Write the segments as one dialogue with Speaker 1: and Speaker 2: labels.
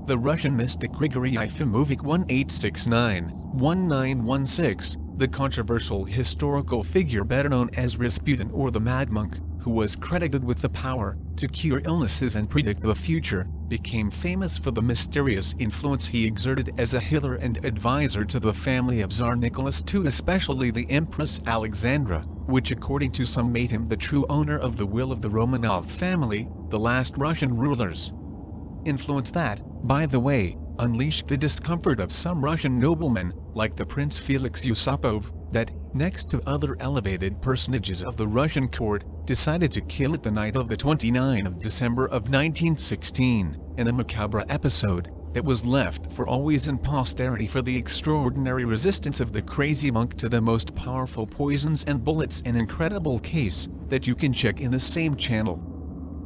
Speaker 1: the Russian mystic Grigory Efimovic 1869-1916, the controversial historical figure better known as Rasputin or the Mad Monk, who was credited with the power to cure illnesses and predict the future, became famous for the mysterious influence he exerted as a healer and advisor to the family of Tsar Nicholas II, especially the Empress Alexandra, which according to some made him the true owner of the will of the Romanov family, the last Russian rulers. Influence that, by the way, unleashed the discomfort of some Russian noblemen, like the Prince Felix Yusupov, that, next to other elevated personages of the Russian court, decided to kill it the night of the 29th of December of 1916, in a macabre episode that was left for always in posterity for the extraordinary resistance of the crazy monk to the most powerful poisons and bullets, an incredible case that you can check in the same channel.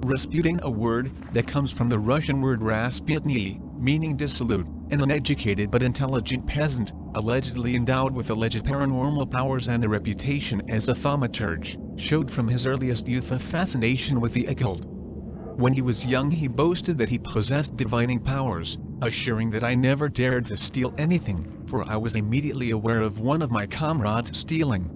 Speaker 1: Rasputin, a word that comes from the Russian word Rasputny, meaning dissolute, an uneducated but intelligent peasant, allegedly endowed with alleged paranormal powers and a reputation as a thaumaturge, showed from his earliest youth a fascination with the occult. When he was young he boasted that he possessed divining powers, assuring that I never dared to steal anything, for I was immediately aware of one of my comrades stealing.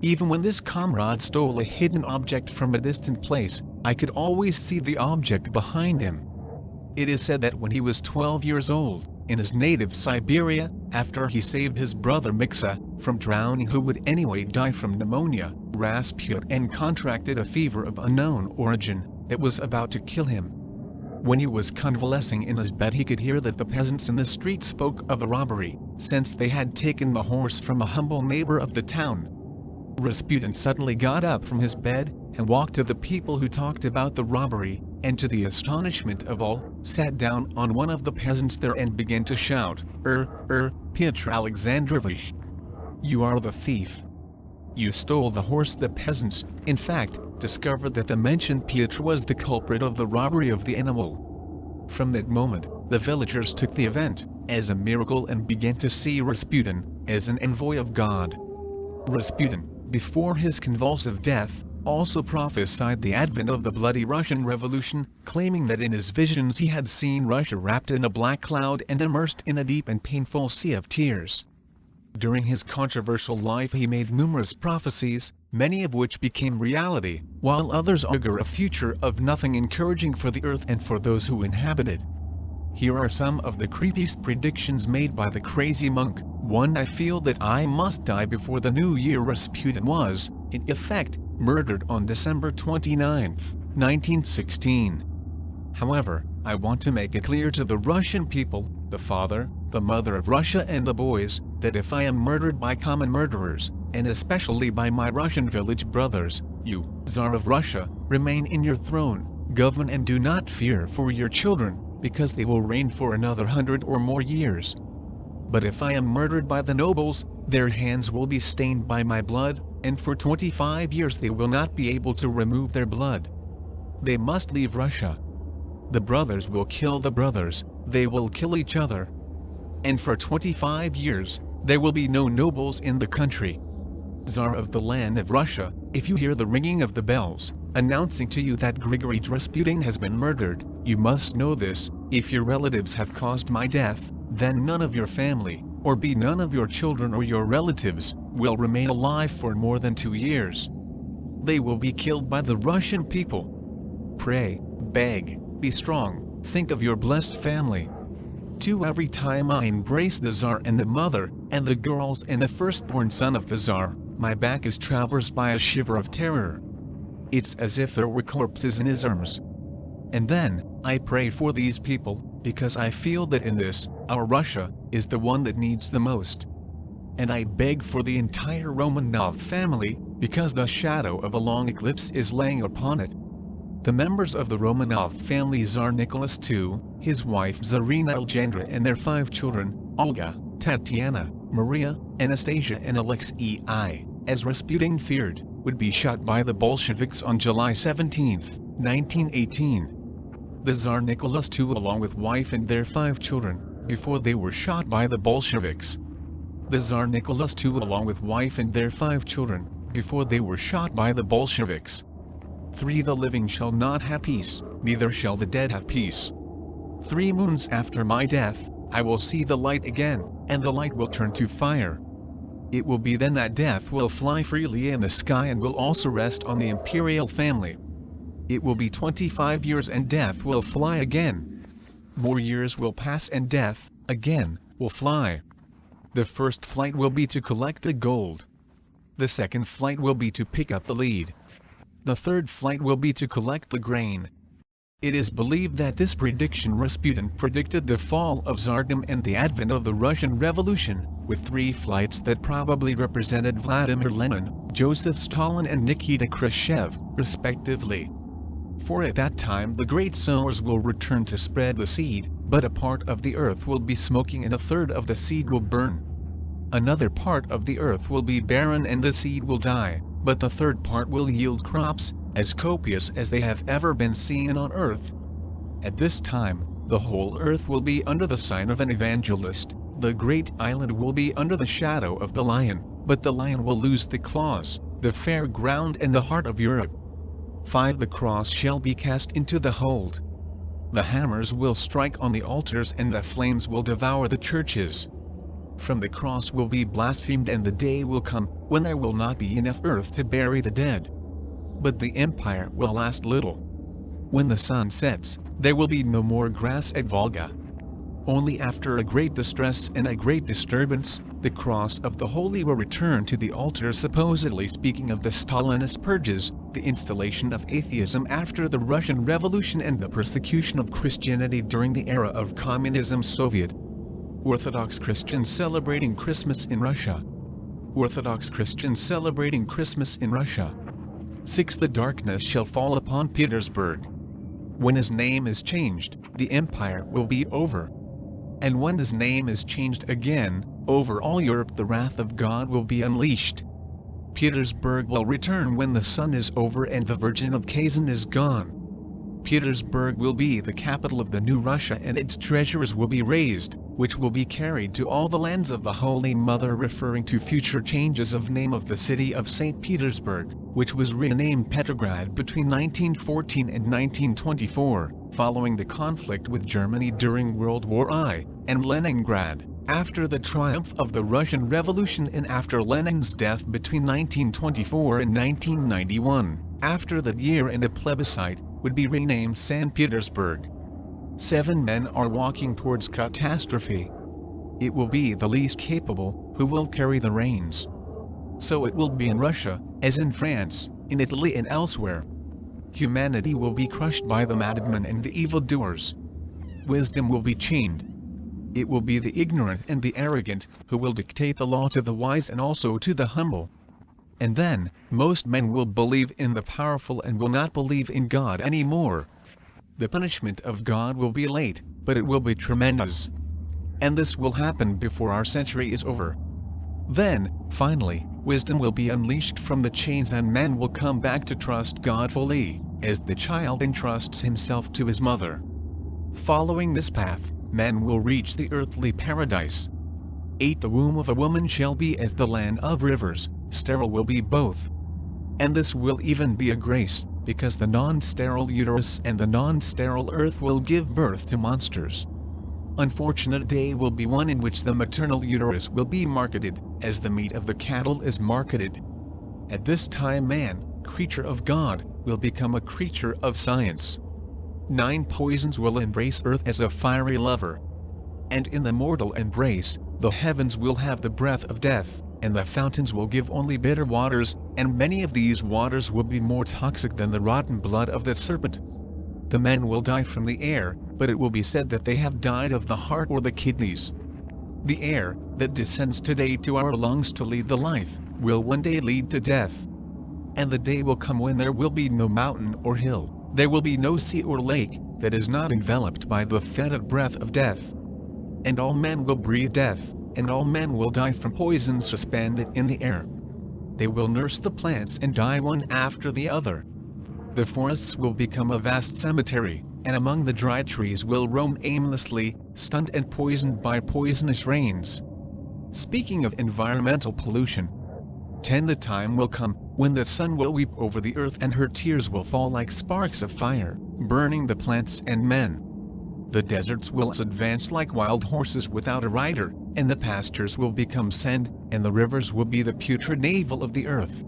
Speaker 1: Even when this comrade stole a hidden object from a distant place, I could always see the object behind him. It is said that when he was 12 years old, in his native Siberia, after he saved his brother Miksa from drowning who would anyway die from pneumonia, Rasputin contracted a fever of unknown origin that was about to kill him. When he was convalescing in his bed he could hear that the peasants in the street spoke of a robbery, since they had taken the horse from a humble neighbor of the town. Rasputin suddenly got up from his bed, and walked to the people who talked about the robbery, and to the astonishment of all, sat down on one of the peasants there and began to shout, Pyotr Alexandrovich! You are the thief! You stole the horse. The peasants, in fact, discovered that the mentioned Pyotr was the culprit of the robbery of the animal. From that moment, the villagers took the event as a miracle and began to see Rasputin as an envoy of God. Rasputin, before his convulsive death, also prophesied the advent of the bloody Russian Revolution, claiming that in his visions he had seen Russia wrapped in a black cloud and immersed in a deep and painful sea of tears. During his controversial life he made numerous prophecies, many of which became reality, while others augur a future of nothing encouraging for the earth and for those who inhabit it. Here are some of the creepiest predictions made by the crazy monk. 1. I feel that I must die before the new year. Rasputin was, in effect, murdered on December 29, 1916. However, I want to make it clear to the Russian people, the father, the mother of Russia and the boys, that if I am murdered by common murderers, and especially by my Russian village brothers, you, Tsar of Russia, remain in your throne, govern and do not fear for your children, because they will reign for another 100 or more years. But if I am murdered by the nobles, their hands will be stained by my blood, and for 25 years they will not be able to remove their blood. They must leave Russia. The brothers will kill the brothers, they will kill each other. And for 25 years, there will be no nobles in the country. Tsar of the land of Russia, if you hear the ringing of the bells, announcing to you that Grigory Rasputin has been murdered, you must know this: if your relatives have caused my death, then none of your family, or be none of your children or your relatives, will remain alive for more than 2 years. They will be killed by the Russian people. Pray, beg, be strong, think of your blessed family. 2. Every time I embrace the Tsar and the mother, and the girls and the firstborn son of the Tsar, my back is traversed by a shiver of terror. It's as if there were corpses in his arms. And then, I pray for these people, because I feel that in this, our Russia, is the one that needs the most. And I beg for the entire Romanov family, because the shadow of a long eclipse is laying upon it. The members of the Romanov family: Tsar Nicholas II, his wife Tsarina Alexandra and their 5 children, Olga, Tatiana, Maria, Anastasia and Alexei, as Rasputin feared, would be shot by the Bolsheviks on July 17, 1918. The Tsar Nicholas II along with wife and their 5 children, before they were shot by the Bolsheviks. The Tsar Nicholas II along with wife and their 5 children, before they were shot by the Bolsheviks. 3. The living shall not have peace, neither shall the dead have peace. 3 moons after my death, I will see the light again, and the light will turn to fire. It will be then that death will fly freely in the sky and will also rest on the imperial family. It will be 25 years and death will fly again. More years will pass and death, again, will fly. The first flight will be to collect the gold. The second flight will be to pick up the lead. The third flight will be to collect the grain. It is believed that this prediction Rasputin predicted the fall of Tsardom and the advent of the Russian Revolution, with 3 flights that probably represented Vladimir Lenin, Joseph Stalin and Nikita Khrushchev, respectively. For at that time the great sowers will return to spread the seed, but a part of the earth will be smoking and a third of the seed will burn. Another part of the earth will be barren and the seed will die, but the third part will yield crops, as copious as they have ever been seen on earth. At this time, the whole earth will be under the sign of an evangelist, the great island will be under the shadow of the lion, but the lion will lose the claws, the fair ground and the heart of Europe. 5. The cross shall be cast into the hold. The hammers will strike on the altars and the flames will devour the churches. From the cross will be blasphemed and the day will come, when there will not be enough earth to bury the dead. But the empire will last little. When the sun sets, there will be no more grass at Volga. Only after a great distress and a great disturbance, the cross of the holy will return to the altar, supposedly speaking of the Stalinist purges, the installation of atheism after the Russian Revolution and the persecution of Christianity during the era of Communism Soviet. Orthodox Christians celebrating Christmas in Russia. Orthodox Christians celebrating Christmas in Russia. 6. The darkness shall fall upon Petersburg. When his name is changed, the empire will be over. And when his name is changed again, over all Europe the wrath of God will be unleashed. Petersburg will return when the sun is over and the Virgin of Kazan is gone. Petersburg will be the capital of the new Russia and its treasures will be raised, which will be carried to all the lands of the Holy Mother, referring to future changes of name of the city of St. Petersburg, which was renamed Petrograd between 1914 and 1924, following the conflict with Germany during World War I, and Leningrad, after the triumph of the Russian Revolution and after Lenin's death between 1924 and 1991, after that year and a plebiscite, would be renamed St. Petersburg. 7. Men are walking towards catastrophe. It will be the least capable who will carry the reins. So it will be in Russia, as in France, in Italy and elsewhere. Humanity will be crushed by the madmen and the evildoers. Wisdom will be chained. It will be the ignorant and the arrogant who will dictate the law to the wise and also to the humble. And then, most men will believe in the powerful and will not believe in God anymore. The punishment of God will be late, but it will be tremendous. And this will happen before our century is over. Then, finally, wisdom will be unleashed from the chains and men will come back to trust God fully, as the child entrusts himself to his mother. Following this path, men will reach the earthly paradise. 8. The womb of a woman shall be as the land of rivers, sterile will be both. And this will even be a grace, because the non-sterile uterus and the non-sterile earth will give birth to monsters. Unfortunate day will be one in which the maternal uterus will be marketed, as the meat of the cattle is marketed. At this time man, creature of God, will become a creature of science. 9. Poisons will embrace earth as a fiery lover. And in the mortal embrace, the heavens will have the breath of death, and the fountains will give only bitter waters, and many of these waters will be more toxic than the rotten blood of the serpent. The men will die from the air, but it will be said that they have died of the heart or the kidneys. The air, that descends today to our lungs to lead the life, will one day lead to death. And the day will come when there will be no mountain or hill, there will be no sea or lake, that is not enveloped by the fetid breath of death. And all men will breathe death, and all men will die from poison suspended in the air. They will nurse the plants and die one after the other. The forests will become a vast cemetery, and among the dry trees will roam aimlessly, stunned and poisoned by poisonous rains. Speaking of environmental pollution, 10. The time will come, when the sun will weep over the earth and her tears will fall like sparks of fire, burning the plants and men. The deserts will advance like wild horses without a rider, and the pastures will become sand, and the rivers will be the putrid navel of the earth.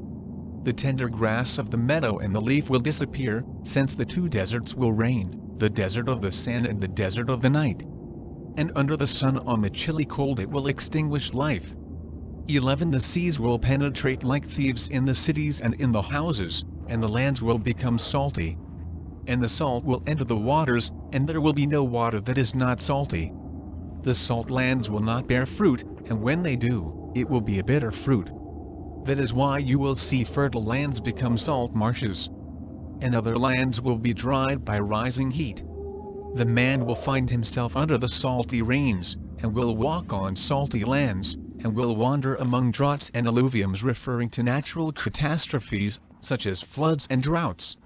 Speaker 1: The tender grass of the meadow and the leaf will disappear, since the two deserts will reign, the desert of the sand and the desert of the night. And under the sun on the chilly cold it will extinguish life. 11 The seas will penetrate like thieves in the cities and in the houses, and the lands will become salty. And the salt will enter the waters, and there will be no water that is not salty. The salt lands will not bear fruit, and when they do, it will be a bitter fruit. That is why you will see fertile lands become salt marshes. And other lands will be dried by rising heat. The man will find himself under the salty rains, and will walk on salty lands, and will wander among droughts and alluviums, referring to natural catastrophes, such as floods and droughts.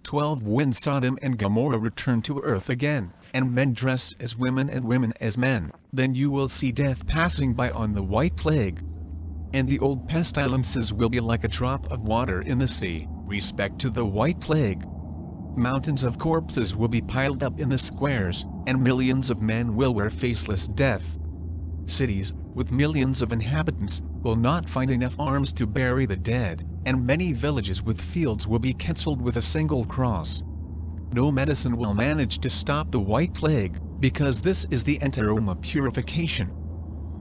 Speaker 1: 12 When Sodom and Gomorrah return to earth again, and men dress as women and women as men, then you will see death passing by on the white plague. And the old pestilences will be like a drop of water in the sea, respect to the white plague. Mountains of corpses will be piled up in the squares, and millions of men will wear faceless death. Cities, with millions of inhabitants, will not find enough arms to bury the dead, and many villages with fields will be cancelled with a single cross. No medicine will manage to stop the white plague, because this is the enteroma purification.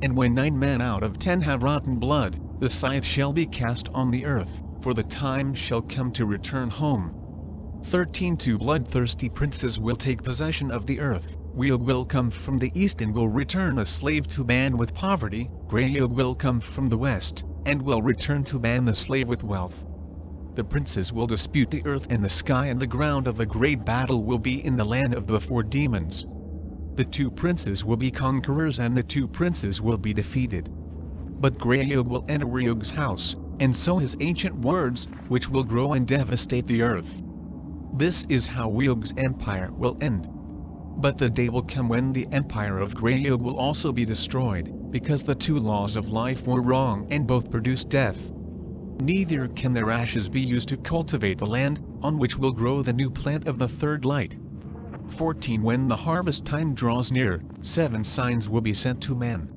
Speaker 1: And when 9 men out of 10 have rotten blood, the scythe shall be cast on the earth, for the time shall come to return home. 13 Two bloodthirsty princes will take possession of the earth. Weog will come from the east and will return a slave to man with poverty. Greyog will come from the west, and will return to man the slave with wealth. The princes will dispute the earth and the sky, and the ground of the great battle will be in the land of the 4 demons. The 2 princes will be conquerors, and the 2 princes will be defeated. But Greyog will enter Weog's house, and sow his ancient words, which will grow and devastate the earth. This is how Weog's empire will end. But the day will come when the empire of Greyog will also be destroyed, because the 2 laws of life were wrong and both produce death. Neither can their ashes be used to cultivate the land, on which will grow the new plant of the 3rd light. 14 When the harvest time draws near, 7 signs will be sent to men.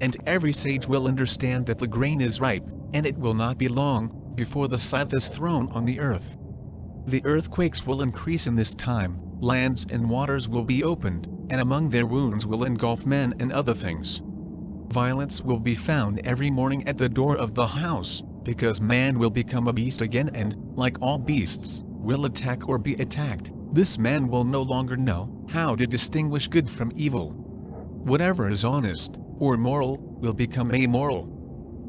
Speaker 1: And every sage will understand that the grain is ripe, and it will not be long before the scythe is thrown on the earth. The earthquakes will increase in this time, lands and waters will be opened, and among their wounds will engulf men and other things. Violence will be found every morning at the door of the house, because man will become a beast again and, like all beasts, will attack or be attacked. This man will no longer know how to distinguish good from evil. Whatever is honest or moral will become amoral.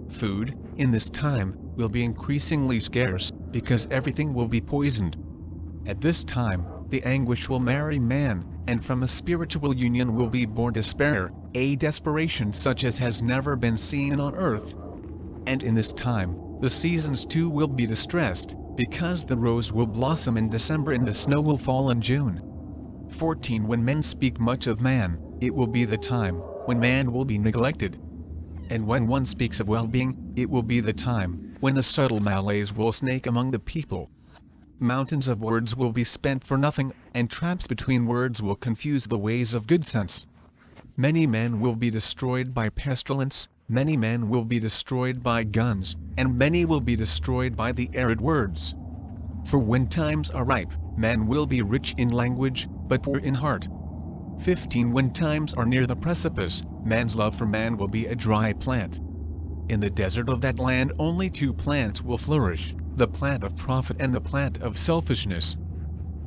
Speaker 1: Food, in this time, will be increasingly scarce, because everything will be poisoned. At this time, the anguish will marry man, and from a spiritual union will be born despair, a desperation such as has never been seen on earth. And in this time, the seasons too will be distressed, because the rose will blossom in December and the snow will fall in June. 14 When men speak much of man, it will be the time when man will be neglected. And when one speaks of well-being, it will be the time when a subtle malaise will snake among the people. Mountains of words will be spent for nothing, and traps between words will confuse the ways of good sense. Many men will be destroyed by pestilence, many men will be destroyed by guns, and many will be destroyed by the arid words. For when times are ripe, men will be rich in language, but poor in heart. 15 When times are near the precipice, man's love for man will be a dry plant. In the desert of that land only 2 plants will flourish, the plant of profit and the plant of selfishness.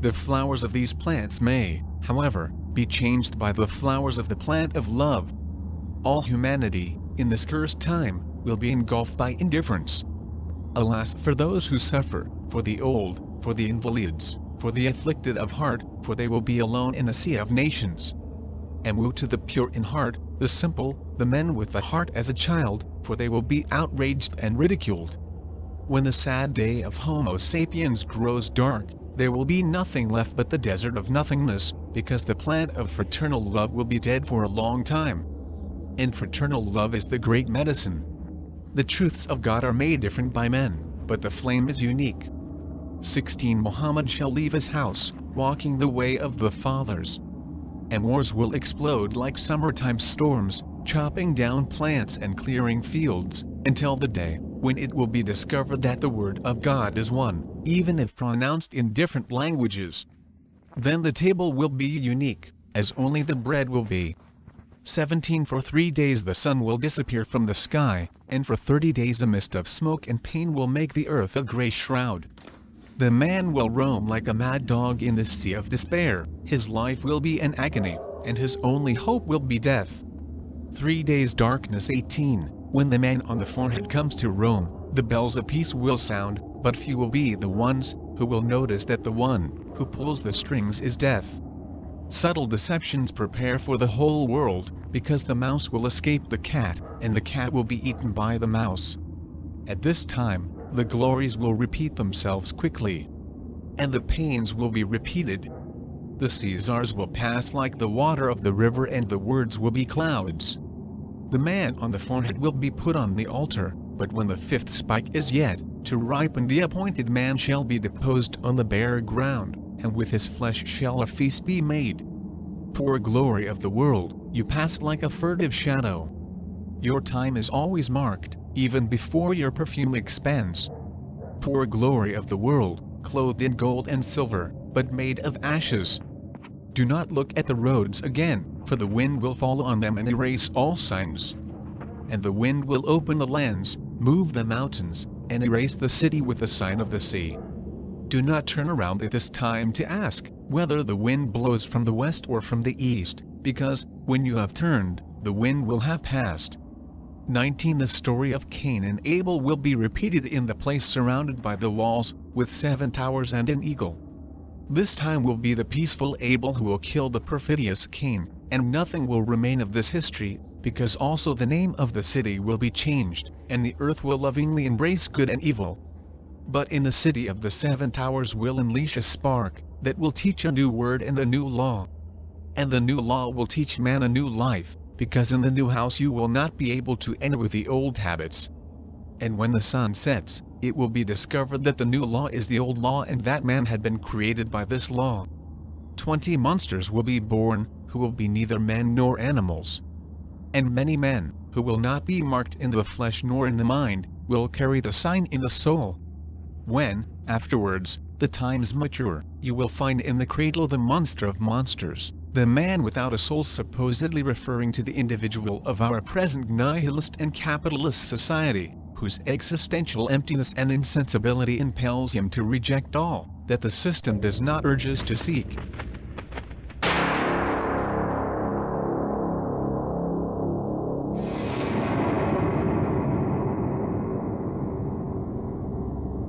Speaker 1: The flowers of these plants may, however, be changed by the flowers of the plant of love. All humanity, in this cursed time, will be engulfed by indifference. Alas for those who suffer, for the old, for the invalids, for the afflicted of heart, for they will be alone in a sea of nations. And woe to the pure in heart, the simple, the men with the heart as a child, for they will be outraged and ridiculed. When the sad day of Homo sapiens grows dark, there will be nothing left but the desert of nothingness, because the plant of fraternal love will be dead for a long time. And fraternal love is the great medicine. The truths of God are made different by men, but the flame is unique. 16 Muhammad shall leave his house, walking the way of the fathers. and wars will explode like summertime storms, chopping down plants and clearing fields, until the day when it will be discovered that the word of God is one, even if pronounced in different languages. Then the table will be unique, as only the bread will be. 17 For 3 days the sun will disappear from the sky, and for 30 days a mist of smoke and pain will make the earth a grey shroud. The man will roam like a mad dog in the sea of despair, his life will be an agony, and his only hope will be death. 3 days darkness 18 When the man on the forehead comes to Rome, the bells of peace will sound, but few will be the ones who will notice that the one who pulls the strings is death. Subtle deceptions prepare for the whole world, because the mouse will escape the cat, and the cat will be eaten by the mouse. At this time, the glories will repeat themselves quickly, and the pains will be repeated. The Caesars will pass like the water of the river, and the words will be clouds. The man on the forehead will be put on the altar, but when the fifth spike is yet to ripen, the appointed man shall be deposed on the bare ground, and with his flesh shall a feast be made. Poor glory of the world, you pass like a furtive shadow. Your time is always marked, even before your perfume expands. Poor glory of the world, clothed in gold and silver, but made of ashes. Do not look at the roads again, for the wind will fall on them and erase all signs. And the wind will open the lands, move the mountains, and erase the city with the sign of the sea. Do not turn around at this time to ask whether the wind blows from the west or from the east, because, when you have turned, the wind will have passed. 19 The story of Cain and Abel will be repeated in the place surrounded by the walls, with 7 towers and an eagle. This time will be the peaceful Abel who will kill the perfidious Cain, and nothing will remain of this history, because also the name of the city will be changed, and the earth will lovingly embrace good and evil. But in the city of the 7 towers will unleash a spark, that will teach a new word and a new law. And the new law will teach man a new life, because in the new house you will not be able to enter with the old habits. And when the sun sets, it will be discovered that the new law is the old law, and that man had been created by this law. 20 Monsters will be born, who will be neither men nor animals. And many men, who will not be marked in the flesh nor in the mind, will carry the sign in the soul. When, afterwards, the times mature, you will find in the cradle the monster of monsters, the man without a soul, supposedly referring to the individual of our present nihilist and capitalist society, whose existential emptiness and insensibility impels him to reject all that the system does not urge us to seek.